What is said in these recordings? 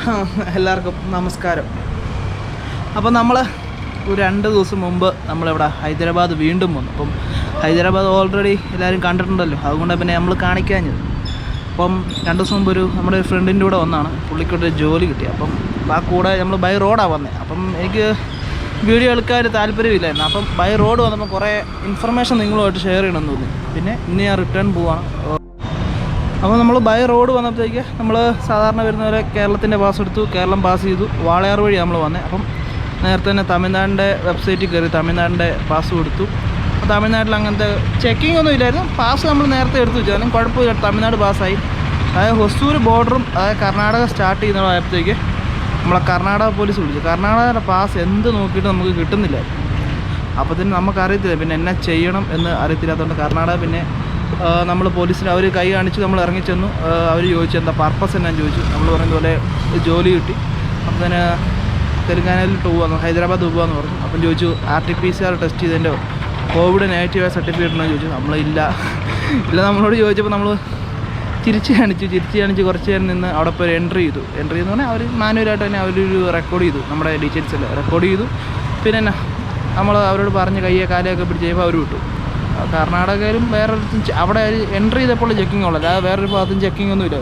എല്ലാവർക്കും നമസ്കാരം. അപ്പോൾ നമ്മൾ ഒരു 2 ദിവസം മുമ്പ് നമ്മളിവിടെ ഹൈദരാബാദ് വീണ്ടും വന്നു. അപ്പം ഹൈദരാബാദ് ഓൾറെഡി എല്ലാവരും കണ്ടിട്ടുണ്ടല്ലോ, അതുകൊണ്ട് പിന്നെ നമ്മൾ കാണിക്കാഞ്ഞത്. അപ്പം 2 ദിവസം മുമ്പ് നമ്മുടെ ഒരു ഫ്രണ്ടിൻ്റെ കൂടെ വന്നാണ്, പുള്ളിക്കൊരു ജോലി കിട്ടി. അപ്പം ആ കൂടെ നമ്മൾ ബൈ റോഡാണ് വന്നത്. അപ്പം എനിക്ക് വീഡിയോ എടുക്കാൻ താല്പര്യമില്ലായിരുന്നു. അപ്പം ബൈ റോഡ് വന്നപ്പോൾ കുറേ ഇൻഫർമേഷൻ നിങ്ങളുമായിട്ട് ഷെയർ ചെയ്യണമെന്ന് തോന്നി. പിന്നെ ഇന്ന് ഞാൻ റിട്ടേൺ പോവാണ്. അപ്പോൾ നമ്മൾ ബൈ റോഡ് വന്നപ്പോഴത്തേക്ക് നമ്മൾ സാധാരണ വരുന്നവരെ കേരളത്തിൻ്റെ പാസ് എടുത്തു, കേരളം പാസ് ചെയ്തു, വാളയാർ വഴി നമ്മൾ വന്നത്. അപ്പം നേരത്തെ തന്നെ തമിഴ്നാടിൻ്റെ വെബ്സൈറ്റിൽ കയറി തമിഴ്നാടിൻ്റെ പാസ് കൊടുത്തു. അപ്പോൾ തമിഴ്നാട്ടിൽ അങ്ങനത്തെ ചെക്കിംഗ് ഒന്നും ഇല്ലായിരുന്നു. പാസ് നമ്മൾ നേരത്തെ എടുത്തു വെച്ചു, അതിനും കുഴപ്പമില്ല, തമിഴ്നാട് പാസ്സായി. അതായത് ഹൊസൂർ ബോർഡറും അതായത് കർണാടക സ്റ്റാർട്ട് ചെയ്യുന്നതായപ്പോഴത്തേക്ക് നമ്മളെ കർണാടക പോലീസ് വിളിച്ചു. കർണാടകയുടെ പാസ് എന്ത് നോക്കിയിട്ട് നമുക്ക് കിട്ടുന്നില്ല. അപ്പോൾ തന്നെ നമുക്കറിയത്തില്ല, പിന്നെ എന്നാ ചെയ്യണം എന്ന് അറിയത്തില്ലാത്തതുകൊണ്ട് കർണാടക പിന്നെ നമ്മൾ പോലീസിന് അവർ കൈ കാണിച്ച് നമ്മൾ ഇറങ്ങിച്ചെന്നു. അവർ ചോദിച്ചു എന്താ പർപ്പസ് എന്നാന്ന് ചോദിച്ചു. നമ്മൾ പറയുന്ന പോലെ ജോലി കിട്ടി. അപ്പം തന്നെ തെലുങ്കാനയിൽ പോവാന്ന്, ഹൈദരാബാദ് പോവാന്ന് പറഞ്ഞു. അപ്പം ചോദിച്ചു RT-PCR ടെസ്റ്റ് ചെയ്തതിൻ്റെ കോവിഡ് നെഗറ്റീവായ സർട്ടിഫിക്കറ്റ് ഉണ്ടെന്ന് ചോദിച്ചു. നമ്മളില്ല നമ്മളോട് ചോദിച്ചപ്പോൾ നമ്മൾ ചിരിച്ച് കാണിച്ച് കുറച്ച് നേരം നിന്ന് അവിടെ പോയി എൻട്രി ചെയ്തു എന്ന് പറഞ്ഞാൽ അവർ മാനുവലായിട്ട് തന്നെ അവരൊരു റെക്കോർഡ് ചെയ്തു, നമ്മുടെ ഡീറ്റെയിൽസ് എല്ലാം റെക്കോർഡ് ചെയ്തു. പിന്നെ എന്നാ നമ്മൾ അവരോട് പറഞ്ഞ് കയ്യെ കാലയൊക്കെ പിടിച്ച് ചെയ്യുമ്പോൾ അവർ വിട്ടു. കർണാടകയിലും വേറൊരു അവിടെ എൻട്രി ചെയ്തപ്പോൾ ചെക്കിംഗ് ഉള്ളത്, അല്ലാതെ വേറൊരു ഭാഗത്തും ചെക്കിംഗ് ഒന്നും ഇല്ല.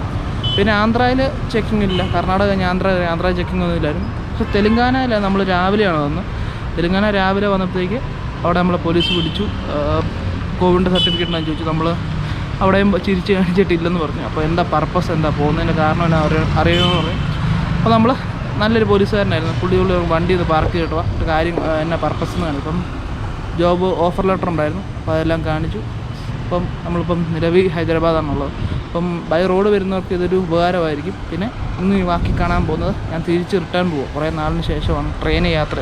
പിന്നെ ആന്ധ്രയിൽ ചെക്കിംഗ് ഇല്ല, കർണാടക ആന്ധ്ര ചെക്കിംഗ് ഒന്നും ഇല്ലായിരുന്നു. പക്ഷേ തെലുങ്കാനയിൽ നമ്മൾ രാവിലെയാണ് വന്നത്. തെലുങ്കാന രാവിലെ വന്നപ്പോഴത്തേക്ക് അവിടെ നമ്മളെ പോലീസ് പിടിച്ചു. കോവിഡിൻ്റെ സർട്ടിഫിക്കറ്റ് ഞാൻ ചോദിച്ചു. നമ്മൾ അവിടെയും ചിരിച്ച് കാണിച്ചിട്ടില്ലെന്ന് പറഞ്ഞു. അപ്പോൾ എന്താ പർപ്പസ്, എന്താ പോകുന്നതിൻ്റെ കാരണം എന്നാ അറിയണമെന്ന് പറഞ്ഞു. അപ്പോൾ നമ്മൾ നല്ലൊരു പോലീസുകാരനായിരുന്നു. പുള്ളി വണ്ടി ഇത് പാർക്ക് ചെയ്തിട്ട് ഒരു കാര്യം എന്നാ പർപ്പസ് എന്ന് കാണിക്കും. ഇപ്പം ജോബ് ഓഫർ ലെറ്റർ ഉണ്ടായിരുന്നു, അപ്പോൾ അതെല്ലാം കാണിച്ചു. അപ്പം നമ്മളിപ്പം നിലവിൽ ഹൈദരാബാദാണുള്ളത്. അപ്പം ബൈ റോഡ് വരുന്നവർക്ക് ഇതൊരു ഉപകാരമായിരിക്കും. പിന്നെ ഇന്ന് ബാക്കി കാണാൻ പോകുന്നത് ഞാൻ തിരിച്ച് റിട്ടേൺ പോകും. കുറേ നാളിന് ശേഷമാണ് ട്രെയിൻ യാത്ര.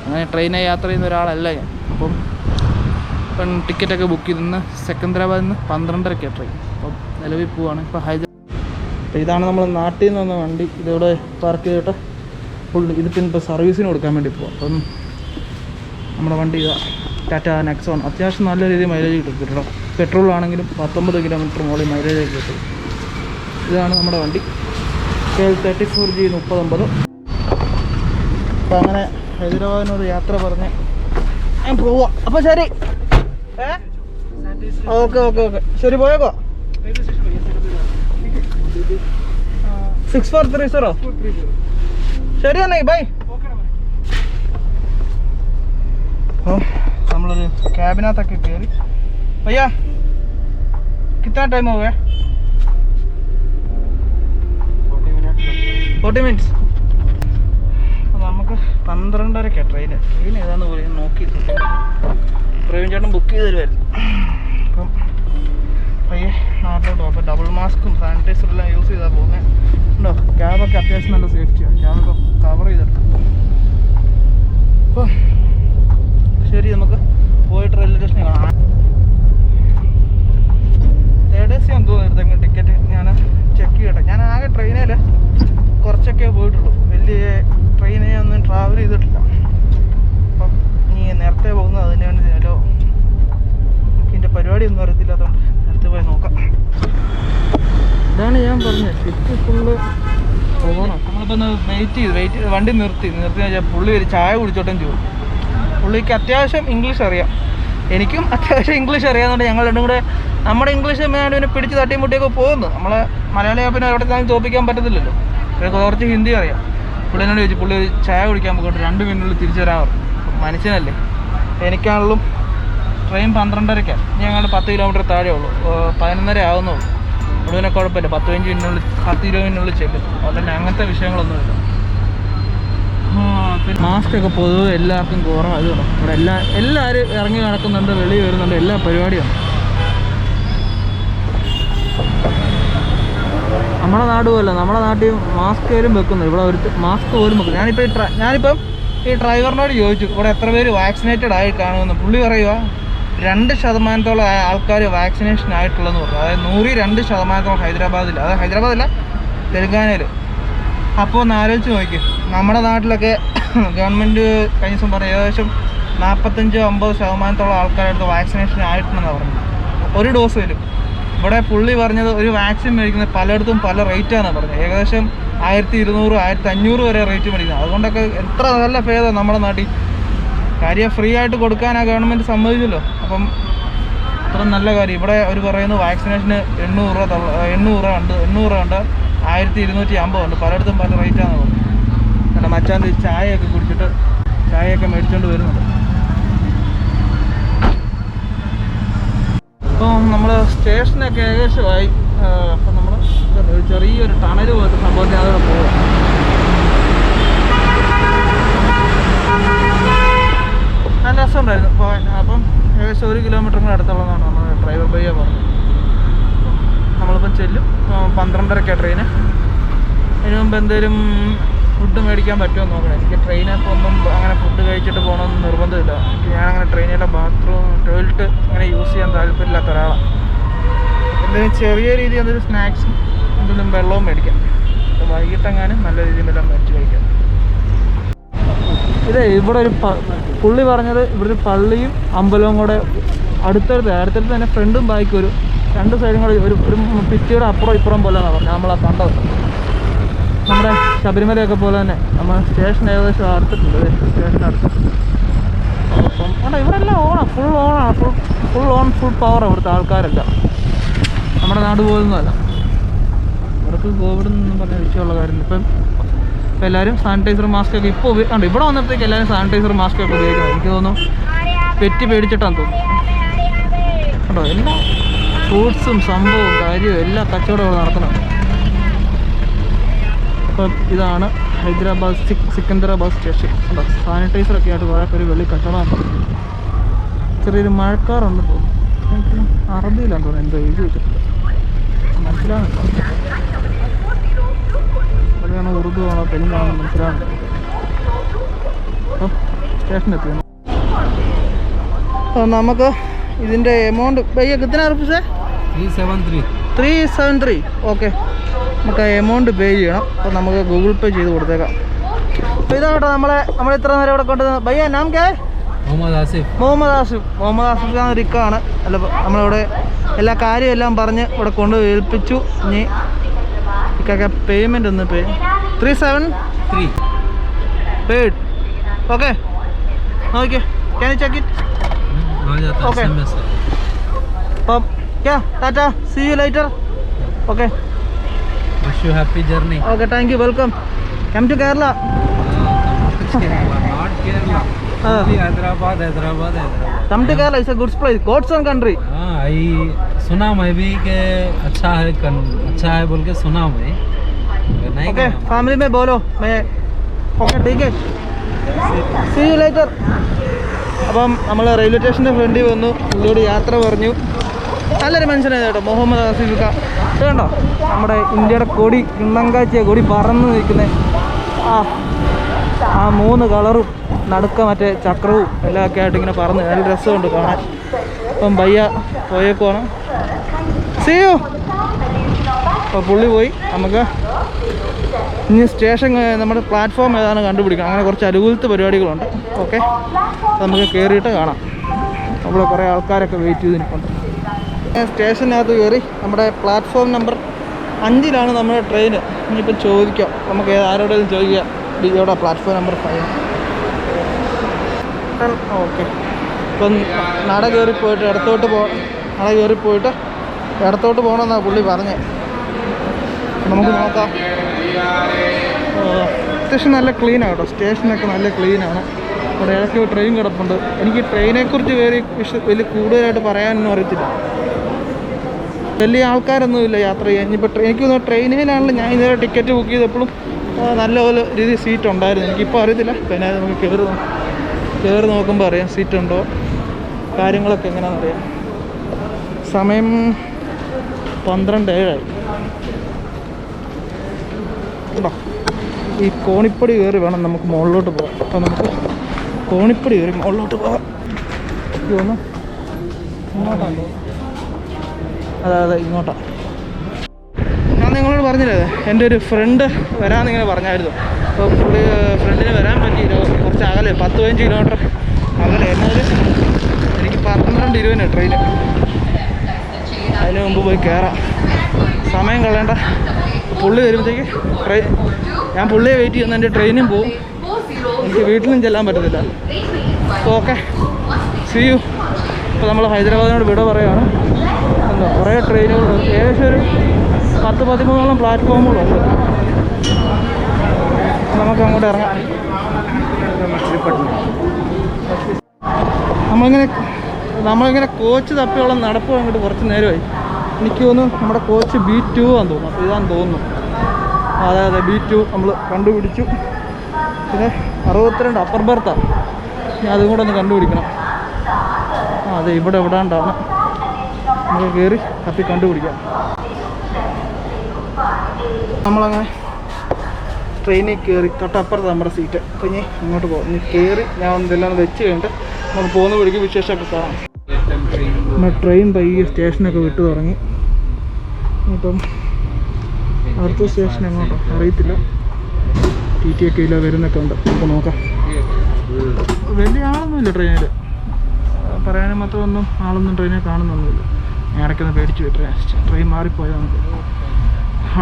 അങ്ങനെ ട്രെയിനെ യാത്ര ചെയ്യുന്ന ഒരാളല്ല ഞാൻ. അപ്പം ടിക്കറ്റൊക്കെ ബുക്ക് ചെയ്ത് സെക്കന്ദരാബാദിൽ നിന്ന് 12:30 ട്രെയിൻ. അപ്പം നിലവിൽ പോവാണ് ഇപ്പോൾ അപ്പോൾ ഇതാണ് നമ്മൾ നാട്ടിൽ നിന്ന് വന്ന വണ്ടി. ഇതിവിടെ പാർക്ക് ചെയ്തിട്ട് ഇത് പിന്നെ ഇപ്പോൾ സർവീസിന് കൊടുക്കാൻ വേണ്ടി പോകാം. അപ്പം നമ്മുടെ വണ്ടി ടാറ്റ നെക്സോൺ അത്യാവശ്യം നല്ല രീതിയിൽ മൈലേജ് കിട്ടും. പെട്രോളാണെങ്കിലും 19 കിലോമീറ്റർ മുകളിൽ മൈലേജ് കിട്ടും. ഇതാണ് നമ്മുടെ വണ്ടി KL34G 3050. അപ്പോൾ അങ്ങനെ ഹൈദരാബാദിനോട് യാത്ര പറഞ്ഞ് ഞാൻ പോവാം. അപ്പോൾ ശരി, ഓക്കെ ശരി, പോയേക്കോ. 6430 ശരി എന്നേ, ബൈ. അപ്പോൾ നമ്മളൊരു ക്യാബിനകത്തൊക്കെ കയറി. ഭയ്യാ കിतना टाइम हो गया? 40 മിനിറ്റ്സ്. അപ്പോൾ നമുക്ക് 12:30 ട്രെയിൻ ഏതാന്ന് പോലും നോക്കി പ്രവീൺ ചേട്ടൻ ബുക്ക് ചെയ്ത് തരുമായിരുന്നു. അപ്പം പയ്യെ നാട്ടിലോട്ട് പോകും. അപ്പോൾ ഡബിൾ മാസ്കും സാനിറ്റൈസറെല്ലാം യൂസ് ചെയ്താൽ പോകുന്നത് ഉണ്ടോ. ക്യാബൊക്കെ അത്യാവശ്യം നല്ല സേഫ്റ്റിയാണ്, ക്യാബൊക്കെ കവർ ചെയ്തിട്ട്. അപ്പോൾ ശരി, നമുക്ക് പോയിട്ട് റെയിൽവേ സ്റ്റേഷനിൽ കാണാം. തേർഡ് AC ആണെന്ന് തോന്നുന്നു ടിക്കറ്റ്. ഞാൻ ചെക്ക് ചെയ്യട്ടെ. ഞാൻ ആകെ ട്രെയിനിൽ കുറച്ചൊക്കെ പോയിട്ടുള്ളൂ, വലിയ ട്രെയിനിൽ ഒന്നും ട്രാവൽ ചെയ്തിട്ടില്ല. അപ്പം ഇനി നേരത്തെ പോകുന്നത് അതിന് വേണ്ടി ചിലോ നമുക്ക് ഇതിൻ്റെ പരിപാടിയൊന്നും അറിയത്തില്ലാത്തതുകൊണ്ട് നേരത്തെ പോയി നോക്കാം. ഇതാണ് ഞാൻ പറഞ്ഞത്, ഷിഫ്റ്റ് ഫുള്ള് പോകണം. നമ്മളിപ്പോൾ ഒന്ന് വെയിറ്റ് ചെയ്ത് വണ്ടി നിർത്തി വെച്ചാൽ പുള്ളി ഒരു ചായ കുടിച്ചോട്ടേന്ന് ചോദിച്ചു. പുള്ളിക്ക് അത്യാവശ്യം ഇംഗ്ലീഷ് അറിയാം, എനിക്കും അത്യാവശ്യം ഇംഗ്ലീഷ് അറിയാമെന്നുണ്ട്. ഞങ്ങൾ രണ്ടും കൂടെ നമ്മുടെ ഇംഗ്ലീഷ് പിന്നെ പിടിച്ച് തട്ടിയും മുട്ടിയൊക്കെ പോകുന്നു. നമ്മളെ മലയാളിയെ പിന്നെ എവിടെ തന്നെ തോൽപ്പിക്കാൻ പറ്റത്തില്ലല്ലോ. കുറച്ച് ഹിന്ദി അറിയാം. പുള്ളി എന്നോട് ചോദിച്ചു, പുള്ളി ഒരു ചായ കുടിക്കാൻ പോയിട്ട് 2 മിനിറ്റിനുള്ളിൽ തിരിച്ചു വരാൻ പറഞ്ഞു. മനുഷ്യനല്ലേ. എനിക്കാണെങ്കിലും ട്രെയിൻ 12:30. ഞങ്ങൾ 10 കിലോമീറ്റർ താഴെ ഉള്ളൂ, 11:30 ആവുന്നുള്ളൂ. അവിടെ പിന്നെ കുഴപ്പമില്ല, 10-20 മിനിറ്റിനുള്ളിൽ ചെല്ലും. അതുകൊണ്ട് അങ്ങനത്തെ വിഷയങ്ങളൊന്നുമില്ല. പിന്നെ മാസ്കൊക്കെ പൊതുവെ എല്ലാവർക്കും കുറവാണ്. ഇവിടെ എല്ലാവരും ഇറങ്ങി നടക്കുന്നുണ്ട്, വെളിയിൽ വരുന്നുണ്ട്, എല്ലാ പരിപാടിയാണ്. നമ്മുടെ നാട് പോലെ നമ്മുടെ നാട്ടിൽ മാസ്ക് പോലും വെക്കുന്നത്, ഇവിടെ ഒരു മാസ്ക് പോലും വെക്കും. ഞാനിപ്പം ഈ ഡ്രൈവറിനോട് ചോദിച്ചു ഇവിടെ എത്ര പേര് വാക്സിനേറ്റഡ് ആയി കാണുമെന്ന്. പുള്ളി പറയുക 2% ആൾക്കാർ വാക്സിനേഷൻ ആയിട്ടുള്ളതെന്ന് പറഞ്ഞു. അതായത് 102% ഹൈദരാബാദിൽ, അതായത് ഹൈദരാബാദല്ല തെലുങ്കാനയിൽ. അപ്പോൾ ഒന്ന് ആലോചിച്ച് നോക്കി, നമ്മുടെ നാട്ടിലൊക്കെ ഗവൺമെൻറ് കഴിഞ്ഞ ദിവസം പറഞ്ഞ ഏകദേശം 45-50% ആൾക്കാരുടെ വാക്സിനേഷൻ ആയിട്ടുണ്ടെന്നാണ് പറഞ്ഞത്, ഒരു ഡോസ് വരും. ഇവിടെ പുള്ളി പറഞ്ഞത് ഒരു വാക്സിൻ മേടിക്കുന്നത് പലയിടത്തും പല റേറ്റാണെന്ന് പറഞ്ഞത്. ഏകദേശം 1200, 1500 വരെ റേറ്റ് മേടിക്കുന്നത്. അതുകൊണ്ടൊക്കെ എത്ര നല്ല ഭേദം നമ്മുടെ നാട്ടിൽ. കാര്യം ഫ്രീ ആയിട്ട് കൊടുക്കാൻ ആ ഗവൺമെൻറ് സമ്മതിച്ചല്ലോ. അപ്പം അത്ര നല്ല കാര്യം. ഇവിടെ അവർ പറയുന്നു വാക്സിനേഷന് 800 ഉണ്ട്, 1250 ഉണ്ട്, പലയിടത്തും പല റേറ്റാണെന്ന് പറഞ്ഞു. കാരണം മച്ചാൻ്റെ ചായയൊക്കെ കുടിച്ചിട്ട് ചായയൊക്കെ മേടിച്ചുകൊണ്ട് വരുന്നുണ്ട്. ഇപ്പം നമ്മൾ സ്റ്റേഷനൊക്കെ ഏകദേശമായി. അപ്പം നമ്മൾ ചെറിയൊരു ടണൽ പോലത്തെ സംഭവത്തിന് അതോടെ പോകും. നല്ല രസമുണ്ടായിരുന്നു പോകാൻ. അപ്പം ഏകദേശം 1 കിലോമീറ്റർ കൂടെ അടുത്തുള്ളതാണ് നമ്മൾ ഡ്രൈവർ ബയ്യ പറഞ്ഞത്. നമ്മളിപ്പം ചെല്ലും. 12:30 ട്രെയിന്. അതിന് മുമ്പ് എന്തെങ്കിലും ഫുഡ് മേടിക്കാൻ പറ്റുമോ നോക്കണം. എനിക്ക് ട്രെയിനൊക്കെ ഒന്നും അങ്ങനെ ഫുഡ് കഴിച്ചിട്ട് പോകണമെന്ന് നിർബന്ധമില്ല. ഞാനങ്ങനെ ട്രെയിനിലെ ബാത്റൂം, ടോയ്ലറ്റ് അങ്ങനെ യൂസ് ചെയ്യാൻ താല്പര്യമില്ലാത്ത ഒരാളാണ്. എന്തെങ്കിലും ചെറിയ രീതിയിൽ എന്തെങ്കിലും സ്നാക്സും എന്തെങ്കിലും വെള്ളവും മേടിക്കാം. വൈകിട്ടെങ്ങാനും നല്ല രീതിയിൽ എല്ലാം മേടിച്ച് കഴിക്കാം. ഇതേ ഇവിടെ ഒരു പുള്ളി പറഞ്ഞത് ഇവിടെ ഒരു പള്ളിയും അമ്പലവും കൂടെ അടുത്തടുത്ത് തന്നെ ഫ്രണ്ടും ബാക്കും ഒരു 2 സൈഡും കൂടെ ഒരു ഭിത്തിയുടെ അപ്പുറം ഇപ്പുറം പോലെയാണ് പറഞ്ഞത്. നമ്മളാ കണ്ടത് നമ്മുടെ ശബരിമലയൊക്കെ പോലെ തന്നെ നമ്മൾ സ്റ്റേഷൻ ഏകദേശം അടുത്തിട്ടുണ്ട്. സ്റ്റേഷൻ അടുത്തിട്ടുണ്ട്. അപ്പം അവിടെ ഇവിടെ എല്ലാം ഓണാണ്, ഫുൾ പവർ ഇവിടുത്തെ ആൾക്കാരെല്ലാം. നമ്മുടെ നാട് പോലൊന്നുമല്ല. ഇവർക്ക് കോവിഡ് എന്നൊന്നും പറഞ്ഞ വിഷയമുള്ള കാര്യമില്ല. ഇപ്പം എല്ലാവരും സാനിറ്റൈസർ മാസ്കൊക്കെ ഇപ്പോൾ ഉണ്ട്. ഇവിടെ വന്നപ്പോഴത്തേക്ക് എല്ലാവരും സാനിറ്റൈസർ മാസ്കൊക്കെ ഉപയോഗിക്കണം. എനിക്ക് തോന്നുന്നു പെറ്റി പേടിച്ചിട്ടാന്ന് തോന്നുന്നു. കേട്ടോ, എല്ലാ ഫ്രൂട്ട്സും സംഭവവും കാര്യവും എല്ലാ കച്ചവടവും നടക്കണം. അപ്പം ഇതാണ് ഹൈദരാബാദ് സിക്കന്ദരാബാദ് സ്റ്റേഷൻ. ഉണ്ടോ, സാനിറ്റൈസറൊക്കെ ആയിട്ട് കുറേ പേര് വെള്ളി കച്ചവടമാണ്. ചെറിയൊരു മഴക്കാറുണ്ട് തോന്നുന്നു. അറബിയിലാന്ന് തോന്നുന്നു എന്തോ എഴുതി വെച്ചിട്ടുണ്ട്, മനസ്സിലാകുന്നുണ്ടോ? അതാണ് ഉറുദു ആണോ തെലുങ്കാണോ മനസ്സിലാകുന്നുണ്ട്. അപ്പം സ്റ്റേഷനെത്തി നമുക്ക് ഇതിൻ്റെ എമൗണ്ട് ഭയ്യ കിतना रुपये? 373. ഓക്കെ, നമുക്ക് എമൗണ്ട് പേ ചെയ്യണം. അപ്പോൾ നമുക്ക് ഗൂഗിൾ പേ ചെയ്ത് കൊടുത്തേക്കാം. അപ്പോൾ ഇതാട്ടോ നമ്മൾ ഇത്ര നേരം ഇവിടെ കൊണ്ടുവന്നത്. ഭയ്യ നാം ക്യാ? മുഹമ്മദ് ആസിഫ് ആണ് റിക്കാണ്. അല്ല, നമ്മളിവിടെ എല്ലാ കാര്യവും എല്ലാം പറഞ്ഞ് ഇവിടെ കൊണ്ട് ഏൽപ്പിച്ചു. ഇനി ഇക്കൊക്കെ പേയ്മെൻറ്റ് ഒന്ന് 373 paid. Okay okay, can you check it? Okay, अब क्या टाटा, see you later. Okay, wish you happy journey. Okay, thank you, welcome. Come to Kerala. Not Kerala, only Hyderabad. Come to Kerala, it's a good place, God's own country. हाँ, I सुना मैं भी के अच्छा है बोल के सुना मैं. ओके, फैमिली में बोलो मैं. ओके, ठीक है, सी यू लेटर. അപ്പം നമ്മൾ റെയിൽവേ സ്റ്റേഷൻ്റെ ഫ്രണ്ടിൽ വന്നു. പുള്ളിയോട് യാത്ര പറഞ്ഞു. നല്ലൊരു മനുഷ്യനാണ് കേട്ടോ, മുഹമ്മദ് ആസിഫ് ഖാൻ. ഇത് കണ്ടോ, നമ്മുടെ ഇന്ത്യയുടെ കൊടി, കിണ്ണങ്കാച്ചിയ കൊടി പറന്ന് നിൽക്കുന്നത്. ആ 3 കളറും നടുക്ക മറ്റേ ചക്രവും എല്ലാം ഒക്കെ ആയിട്ട് ഇങ്ങനെ പറന്ന് നല്ല രസമുണ്ട് കാണാൻ. അപ്പം ഭയ്യ പോയേക്കുവാണ്. See you. അപ്പോൾ പുള്ളി പോയി. നമുക്ക് ഇനി സ്റ്റേഷൻ നമ്മുടെ പ്ലാറ്റ്ഫോം ഏതാണ് കണ്ടുപിടിക്കണം. അങ്ങനെ കുറച്ച് അനുകൂലത്തെ പരിപാടികളുണ്ട്. ഓക്കെ, നമുക്ക് കയറിയിട്ട് കാണാം. അവിടെ കുറേ ആൾക്കാരൊക്കെ വെയിറ്റ് ചെയ്ത് നിൽക്കുന്നുണ്ട്. സ്റ്റേഷനകത്ത് കയറി. നമ്മുടെ പ്ലാറ്റ്ഫോം നമ്പർ 5 നമ്മുടെ ട്രെയിന്. ഇനിയിപ്പം ചോദിക്കാം, നമുക്ക് ആരോടെങ്കിലും ചോദിക്കാം ഇവിടെ പ്ലാറ്റ്ഫോം നമ്പർ 5. ഓക്കെ, ഇപ്പം നട കയറിപ്പോയിട്ട് ഇടത്തോട്ട് പോകണമെന്നാണ് പുള്ളി പറഞ്ഞത്. നമുക്ക് നോക്കാം. സ്റ്റേഷൻ നല്ല ക്ലീനാണ് കേട്ടോ, സ്റ്റേഷനൊക്കെ നല്ല ക്ലീനാണ്. ഇവിടെ ഇടയ്ക്ക് ട്രെയിൻ കിടപ്പുണ്ട്. എനിക്ക് ട്രെയിനെക്കുറിച്ച് വലിയ കൂടുതലായിട്ട് പറയാനൊന്നും അറിയത്തില്ല. വലിയ ആൾക്കാരൊന്നുമില്ല യാത്ര ചെയ്യാൻ. ഇനിയിപ്പോൾ എനിക്ക് തോന്നുന്നു ട്രെയിനിലാണല്ലോ ഞാൻ ഇന്നലെ ടിക്കറ്റ് ബുക്ക് ചെയ്തപ്പോഴും നല്ലപോലെ രീതിയിൽ സീറ്റ് ഉണ്ടായിരുന്നു. എനിക്കിപ്പോൾ അറിയത്തില്ല. പിന്നെ നമുക്ക് കയറി നോക്കുമ്പോൾ അറിയാം സീറ്റ് ഉണ്ടോ, കാര്യങ്ങളൊക്കെ എങ്ങനെയാണെന്ന് അറിയാം. സമയം 12:07 കേട്ടോ. ഈ കോണിപ്പടി കയറി വേണം നമുക്ക് മുകളിലോട്ട് പോകാം. അപ്പോൾ നമുക്ക് കോണിപ്പടി കയറി മുകളിലോട്ട് പോകാം. ഒന്ന് ഇങ്ങോട്ടാണ്, അതെ ഇങ്ങോട്ടാണ്. ഞാൻ നിങ്ങളോട് പറഞ്ഞില്ലേ, എൻ്റെ ഒരു ഫ്രണ്ട് വരാമെന്നിങ്ങനെ പറഞ്ഞായിരുന്നു. അപ്പോൾ പുള്ളി ഫ്രണ്ടിന് വരാൻ പറ്റിയില്ല. കുറച്ച് അകലെ 10-15 കിലോമീറ്റർ അകലെ. എന്നാൽ എനിക്ക് 12:20 ട്രെയിന്. അതിന് മുമ്പ് പോയി കയറാം, സമയം കളയണ്ട. പുള്ളി വരുമ്പോഴത്തേക്ക് ഞാൻ പുള്ളിയെ വെയിറ്റ് ചെയ്യുന്ന എൻ്റെ ട്രെയിനും പോവും, എനിക്ക് വീട്ടിലും ചെല്ലാൻ പറ്റത്തില്ല. അപ്പോൾ ഓക്കെ, സീ യു. ഇപ്പോൾ നമ്മൾ ഹൈദരാബാദിനോട് വിട പറയുകയാണ്. എന്താ കുറേ ട്രെയിനുകൾ, ഏകദേശം ഒരു 10-13 പ്ലാറ്റ്ഫോമുകളുണ്ട്. നമുക്ക് അങ്ങോട്ട് ഇറങ്ങാം. നമ്മളിങ്ങനെ കോച്ച് തപ്പിയുള്ള നടപ്പ് അങ്ങോട്ട് കുറച്ച് നേരമായി. എനിക്ക് തോന്നുന്നു നമ്മുടെ കോച്ച് B2 ആണെന്ന് തോന്നുന്നു. അപ്പോൾ ഇതാണെന്ന് തോന്നുന്നു. അതെ B2 നമ്മൾ കണ്ടുപിടിച്ചു. പിന്നെ 62 അപ്പർ ബെർത്താണ്. ഞാൻ അതും കൂടെ ഒന്ന് കണ്ടുപിടിക്കണം. അതെ ഇവിടെ എവിടാണ്ടാണ്, നമുക്ക് കയറി തപ്പി കണ്ടുപിടിക്കാം. നമ്മളങ്ങനെ ട്രെയിനിൽ കയറി, തൊട്ടപ്പുറത്ത് നമ്മുടെ സീറ്റ്. അപ്പോൾ ഇനി ഇങ്ങോട്ട് പോകും. ഇനി കയറി ഞാൻ ഇതെല്ലാം വെച്ച് കഴിഞ്ഞിട്ട് നമുക്ക് പോകുന്ന വഴിക്ക് വിശേഷമൊക്കെ കാണാം. നമ്മൾ ട്രെയിൻ പയ്യെ സ്റ്റേഷനൊക്കെ വിട്ടു തുടങ്ങി. ഇപ്പം അടുത്ത സ്റ്റേഷൻ എങ്ങോട്ടോ അറിയത്തില്ല. TT ഒക്കെ ഇല്ല, വരുന്നൊക്കെ ഉണ്ട്. അപ്പോൾ നോക്കാം. വലിയ ആളൊന്നുമില്ല ട്രെയിനിൽ, പറയാനും മാത്രമൊന്നും ആളൊന്നും ട്രെയിനിൽ കാണുന്നൊന്നുമില്ല. ഞാൻ ഇടയ്ക്കൊന്ന് പേടിച്ച് പോയി, ട്രെയിൻ മാറിപ്പോയാൽ നമുക്ക്.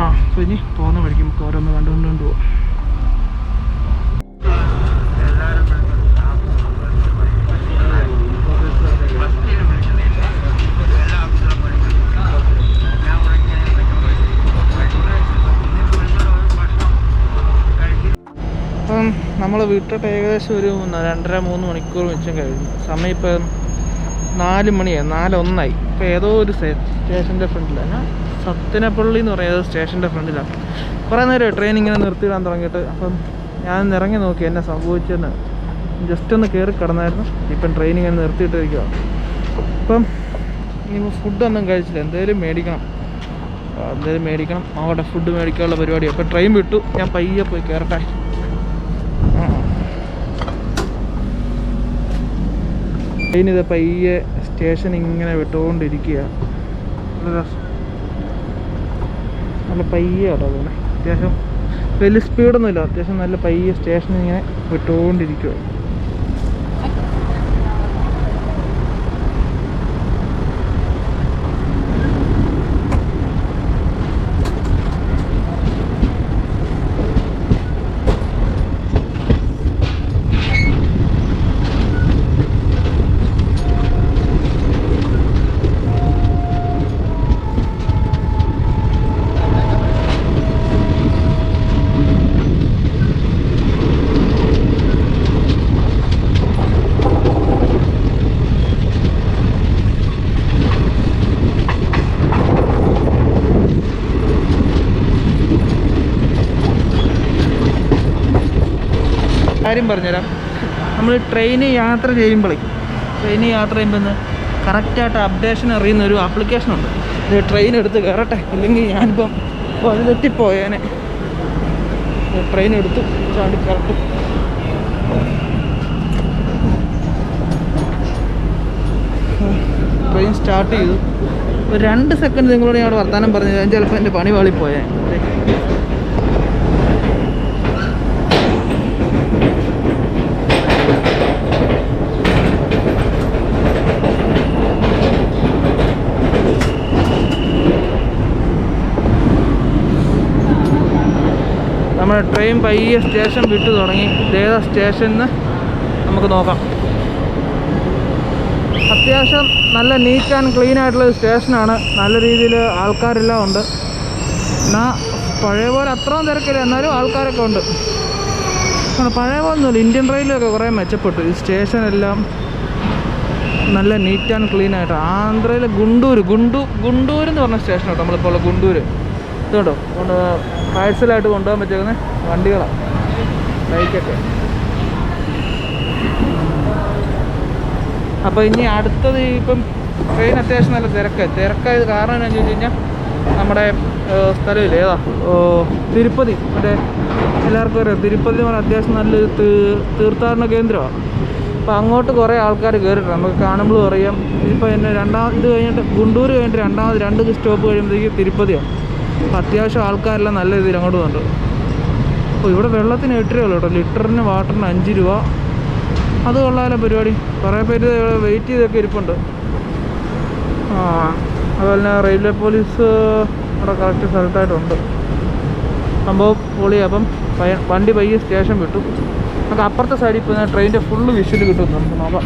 അപ്പോൾ ഇനി പോകുന്ന വഴിക്ക് നമുക്ക് ഓരോന്ന് കണ്ടുകൊണ്ട് പോവാം. അപ്പം നമ്മൾ വിട്ടിട്ട് ഏകദേശം ഒരു 2.5-3 മണിക്കൂർ മിച്ചം കഴിഞ്ഞു. സമയം ഇപ്പം 4 മണിയായി, 4:01. ഇപ്പോൾ ഏതോ ഒരു സ്റ്റേഷൻ്റെ ഫ്രണ്ടിലാണ്, സത്യനപ്പള്ളി എന്ന് പറയുന്നത് സ്റ്റേഷൻ്റെ ഫ്രണ്ടിലാണ്. കുറേ നേരം ട്രെയിൻ ഇങ്ങനെ നിർത്തിയിടാൻ തുടങ്ങിയിട്ട്. അപ്പം ഞാൻ ഇറങ്ങി നോക്കി എന്നെ സംഭവിച്ചെന്ന്. ജസ്റ്റ് ഒന്ന് കയറി കിടന്നായിരുന്നു. ഇപ്പം ട്രെയിൻ ഇങ്ങനെ നിർത്തിയിട്ടിരിക്കുക. ഇപ്പം ഇനി ഫുഡൊന്നും കഴിച്ചില്ല, എന്തെങ്കിലും മേടിക്കണം. അവിടെ ഫുഡ് മേടിക്കാനുള്ള പരിപാടിയാണ്. അപ്പം ട്രെയിൻ വിട്ടു, ഞാൻ പയ്യെ പോയി കയറട്ടെ. ട്രെയിൻ ഇത് പയ്യെ സ്റ്റേഷൻ ഇങ്ങനെ വിട്ടുകൊണ്ടിരിക്കുക. നല്ല പയ്യെ കേട്ടോ തോന്നേ. അത്യാവശ്യം വലിയ സ്പീഡൊന്നുമില്ല, അത്യാവശ്യം നല്ല പയ്യെ സ്റ്റേഷൻ ഇങ്ങനെ വിട്ടുകൊണ്ടിരിക്കുക. കാര്യം പറഞ്ഞുതരാം. നമ്മൾ ട്രെയിനിൽ യാത്ര ചെയ്യുമ്പോൾ കറക്റ്റായിട്ട് അപ്ഡേഷൻ അറിയുന്ന ഒരു ആപ്ലിക്കേഷനുണ്ട്. ഇത് ട്രെയിൻ എടുത്ത് കയറട്ടെ, ഇല്ലെങ്കിൽ ഞാനിപ്പം അത് തെറ്റിപ്പോയേനെ. ട്രെയിൻ എടുത്തു ചാടി കയറട്ടെ. ട്രെയിൻ സ്റ്റാർട്ട് ചെയ്തു. ഒരു 2 സെക്കൻഡ് നിങ്ങളോട് ഞാൻ അവിടെ വർത്താനം പറഞ്ഞു, ഞാൻ ചിലപ്പോൾ എൻ്റെ പണി വാളിപ്പോയേ. നമ്മുടെ ട്രെയിൻ പയ്യെ സ്റ്റേഷൻ വിട്ടു തുടങ്ങി. ഏതാ സ്റ്റേഷനിൽ നമുക്ക് നോക്കാം. അത്യാവശ്യം നല്ല നീറ്റ് ആൻഡ് ക്ലീൻ ആയിട്ടുള്ള സ്റ്റേഷനാണ്. നല്ല രീതിയിൽ ആൾക്കാരെല്ലാം ഉണ്ട്. എന്നാൽ പഴയ പോലെ അത്രയും തിരക്കില്ല, എന്നാലും ആൾക്കാരൊക്കെ ഉണ്ട്. പഴയ പോലെ ഒന്നുമില്ല. ഇന്ത്യൻ റെയിലൊക്കെ കുറേ മെച്ചപ്പെട്ടു. ഈ സ്റ്റേഷനെല്ലാം നല്ല നീറ്റ് ആൻഡ് ക്ലീൻ ആയിട്ട്. ആന്ധ്രയിലെ ഗുണ്ടൂർ എന്ന് പറഞ്ഞ സ്റ്റേഷൻ കേട്ടോ. നമ്മളിപ്പോൾ ഉള്ള ഗുണ്ടൂർ ഇതുണ്ടോ, പാഴ്സലായിട്ട് കൊണ്ടുപോകാൻ പറ്റുന്ന വണ്ടികളാണ്, ബൈക്കൊക്കെ. അപ്പോൾ ഇനി അടുത്തത് ഇപ്പം ട്രെയിൻ അത്യാവശ്യം നല്ല തിരക്കായത് കാരണം എന്താണെന്ന് ചോദിച്ചു കഴിഞ്ഞാൽ നമ്മുടെ സ്ഥലമില്ലേ, ഏതാ തിരുപ്പതി, മറ്റേ എല്ലാവർക്കും അറിയാം തിരുപ്പതി എന്ന് പറഞ്ഞാൽ അത്യാവശ്യം നല്ലൊരു തീർത്ഥാടന കേന്ദ്രമാണ്. അപ്പോൾ അങ്ങോട്ട് കുറേ ആൾക്കാർ കയറിയിട്ടുണ്ട്, നമുക്ക് കാണുമ്പോഴും അറിയാം. ഇപ്പോൾ എന്നെ ഇത് കഴിഞ്ഞിട്ട് ഗുണ്ടൂർ കഴിഞ്ഞിട്ട് 2 സ്റ്റോപ്പ് കഴിയുമ്പോഴത്തേക്ക് തിരുപ്പതിയാണ്. അപ്പോൾ അത്യാവശ്യം ആൾക്കാരെല്ലാം നല്ല രീതിയിൽ അങ്ങോട്ട് വന്നിട്ട്. അപ്പോൾ ഇവിടെ വെള്ളത്തിന് 8 രൂപയുള്ളൂ കേട്ടോ, ലിറ്ററിന് വാട്ടറിന് 5 രൂപ. അത് കൊള്ളാലോ പരിപാടി. കുറേ പേര് വെയിറ്റ് ചെയ്തൊക്കെ ഇരിപ്പുണ്ട്. അതുപോലെ തന്നെ റെയിൽവേ പോലീസ് അവിടെ കറക്റ്റ് സ്ഥലത്തായിട്ടുണ്ട്. സംഭവം പൊളി. അപ്പം വണ്ടി പയ്യെ സ്റ്റേഷൻ വിട്ടു. നമുക്ക് അപ്പുറത്തെ സൈഡിൽ ഇപ്പോൾ ട്രെയിനിൻ്റെ ഫുള്ള് വിഷ്വൽ കിട്ടും. നമുക്ക് നോക്കാം.